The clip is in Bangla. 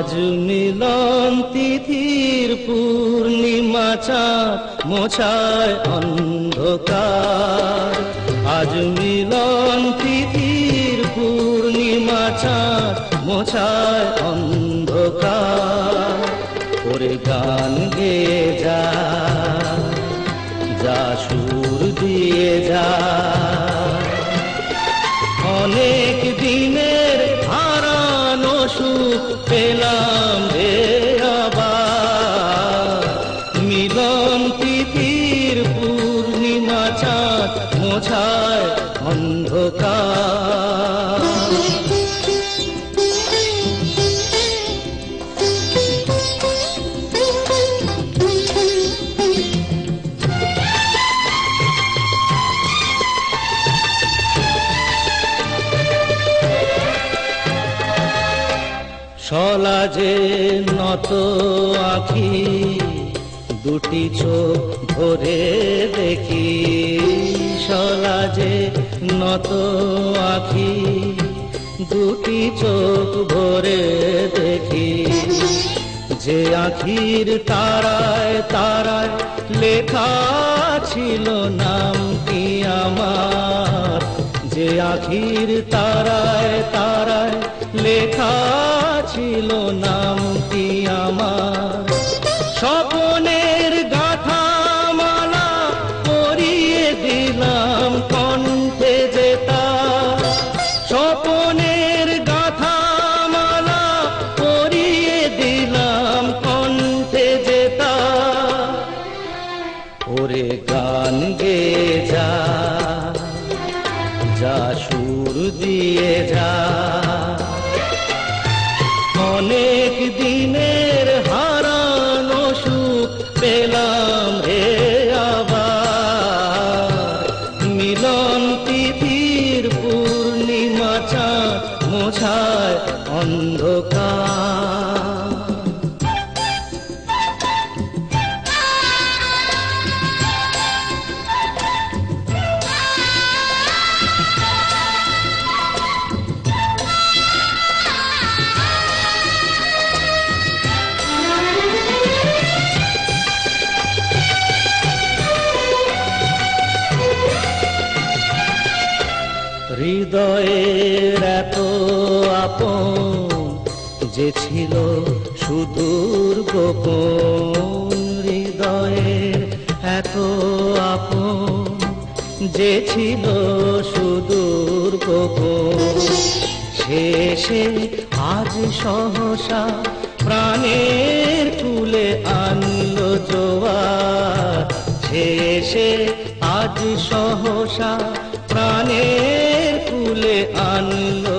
আজ মিলন তিথির পূর্ণিমা চাঁদ মোছায় অন্ধকার। আজ মিলন তিথির পূর্ণিমা চাঁদ মোছায় অন্ধকার। ওরে গান গেয়ে যা, যা সুর দিয়ে যা, অনেক দিনের হারানো সুখ পেলাম রে আবার। মিলন তিথির পূর্ণিমা চাঁদ মোছায় অন্ধকার। সলাজে নত আঁখি, দুটি চোখ ভরে দেখি। সলাজে নত আঁখি, দুটি চোখ ভরে দেখি। যে আঁখির তারায় তারায় লেখা ছিল নাম কি আমার। যে আঁখির তারায় তারায় লেখা ছিল নাম কি আমার। স্বপনের গাথা মালা পরিয়ে দিলাম কণ্ঠে যেতা। স্বপনের গাথা মালা পরিয়ে দিলাম কণ্ঠে যেতা। ওরে গান গেয়ে যা, যা সুর দিয়ে যা, অনেক দিনের হারানো সুখ পেলাম হে আবার। মিলন তিথির পূর্ণিমা চাঁদ মোছায় অন্ধকার। হৃদয়ের এত আপন যে ছিল সুদূর গোপন। হৃদয়ের এত আপন যে ছিল সুদূর গোপন। শেষে আজ সহসা প্রাণের কুলে আনলো জোয়ার। শেষে আজ সহসা প্রাণের কুলে আনলো